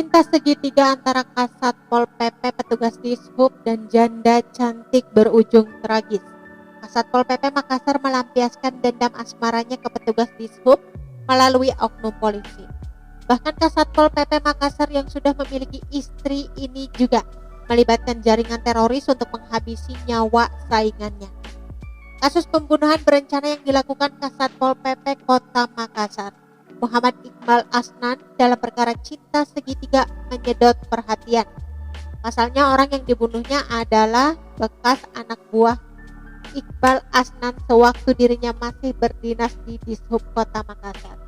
Cinta segitiga antara Kasat Pol PP, petugas Dishub, dan janda cantik berujung tragis. Kasat Pol PP Makassar melampiaskan dendam asmaranya ke petugas Dishub melalui oknum polisi. Bahkan Kasat Pol PP Makassar yang sudah memiliki istri ini juga melibatkan jaringan teroris untuk menghabisi nyawa saingannya. Kasus pembunuhan berencana yang dilakukan Kasat Pol PP Kota Makassar, Muhammad Iqbal Asnan, dalam perkara cinta segitiga menyedot perhatian. Pasalnya orang yang dibunuhnya adalah bekas anak buah Iqbal Asnan sewaktu dirinya masih berdinas di Dishub Kota Makassar.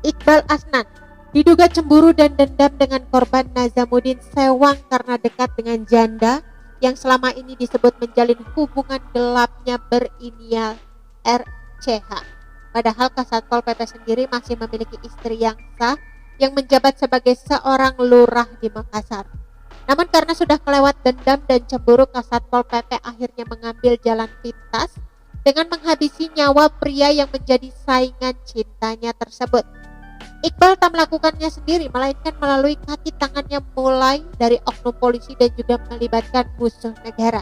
Iqbal Asnan diduga cemburu dan dendam dengan korban Nazamuddin Sewang karena dekat dengan janda yang selama ini disebut menjalin hubungan gelapnya berinisial RCH. Padahal Kasat Pol PP sendiri masih memiliki istri yang sah yang menjabat sebagai seorang lurah di Makassar. Namun karena sudah kelewat dendam dan cemburu, Kasat Pol PP akhirnya mengambil jalan pintas dengan menghabisi nyawa pria yang menjadi saingan cintanya tersebut. Iqbal tak melakukannya sendiri, melainkan melalui kaki tangannya mulai dari oknum polisi dan juga melibatkan musuh negara.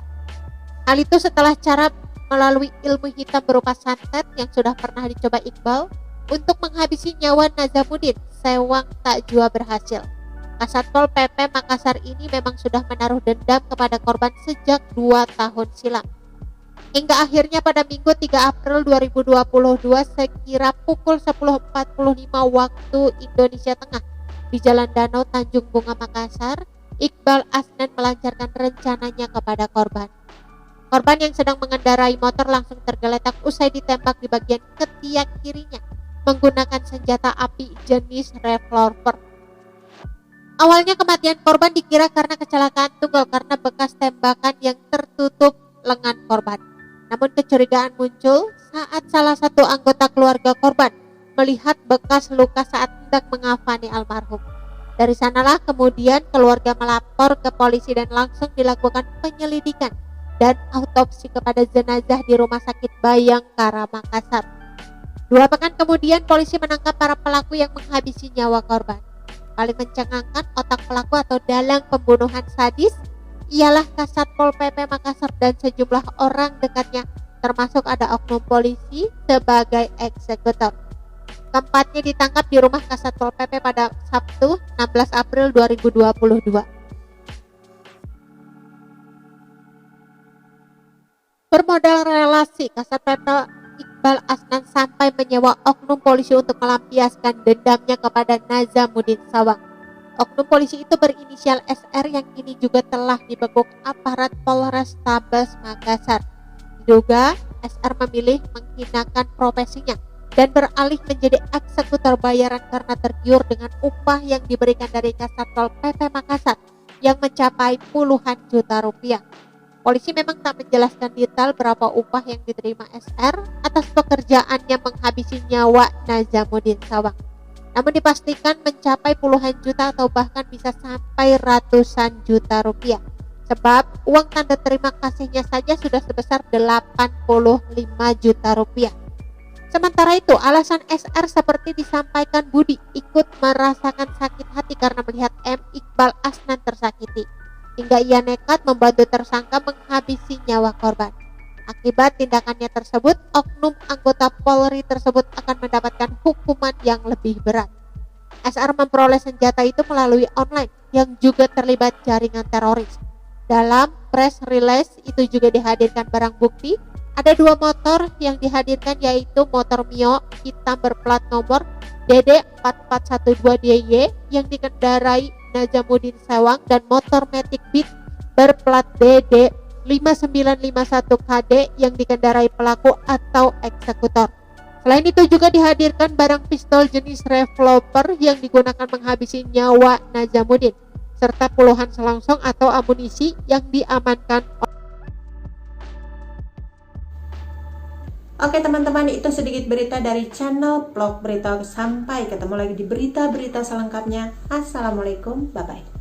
Hal itu setelah cara melalui ilmu hitam berupa santet yang sudah pernah dicoba Iqbal untuk menghabisi nyawa Nazamuddin Sewang tak jua berhasil. Kasat Pol PP Makassar ini memang sudah menaruh dendam kepada korban sejak 2 tahun silam. Hingga akhirnya pada Minggu 3 April 2022 sekira pukul 10.45 waktu Indonesia Tengah di Jalan Danau Tanjung Bunga Makassar, Iqbal Asnan melancarkan rencananya kepada korban. Korban yang sedang mengendarai motor langsung tergeletak usai ditembak di bagian ketiak kirinya menggunakan senjata api jenis revolver. Awalnya kematian korban dikira karena kecelakaan tunggal karena bekas tembakan yang tertutup lengan korban. Namun kecurigaan muncul saat salah satu anggota keluarga korban melihat bekas luka saat hendak mengafani almarhum. Dari sanalah kemudian keluarga melapor ke polisi dan langsung dilakukan penyelidikan dan autopsi kepada jenazah di Rumah Sakit Bayangkara Makassar. 2 pekan kemudian polisi menangkap para pelaku yang menghabisi nyawa korban. Paling mencengangkan, otak pelaku atau dalang pembunuhan sadis ialah Kasat Pol PP Makassar dan sejumlah orang dekatnya, termasuk ada oknum polisi sebagai eksekutor. Keempatnya ditangkap di rumah Kasat Pol PP pada Sabtu 16 April 2022. Bermodal relasi, Kasat PP Iqbal Asnan sampai menyewa oknum polisi untuk melampiaskan dendamnya kepada Nazamuddin Sewang. Oknum polisi itu berinisial SR yang kini juga telah dibekuk aparat Polrestabes Makassar. Diduga SR memilih menghinakan profesinya dan beralih menjadi eksekutor bayaran karena tergiur dengan upah yang diberikan dari Kasat Pol PP Makassar yang mencapai puluhan juta rupiah. Polisi memang tak menjelaskan detail berapa upah yang diterima SR atas pekerjaannya menghabisi nyawa Nazamuddin Sewang. Namun dipastikan mencapai puluhan juta atau bahkan bisa sampai ratusan juta rupiah. Sebab uang tanda terima kasihnya saja sudah sebesar 85 juta rupiah. Sementara itu, alasan SR seperti disampaikan Budi ikut merasakan sakit hati karena melihat M. Iqbal Asnan tersakiti, hingga ia nekat membantu tersangka menghabisi nyawa korban. Akibat tindakannya tersebut, oknum anggota Polri tersebut akan mendapatkan hukuman yang lebih berat. SR memperoleh senjata itu melalui online yang juga terlibat jaringan teroris. Dalam press release itu juga dihadirkan barang bukti. Ada 2 motor yang dihadirkan, yaitu motor Mio hitam berplat nomor DD4412DY yang dikendarai Nazamuddin Sewang dan motor Matic Beat berplat DD5951KD yang dikendarai pelaku atau eksekutor. Selain itu juga dihadirkan barang pistol jenis revolver yang digunakan menghabisi nyawa Nazamuddin serta puluhan selongsong atau amunisi yang diamankan. Oke teman-teman, itu sedikit berita dari channel Vlog Berita. Sampai ketemu lagi di berita-berita selengkapnya. Assalamualaikum, bye-bye.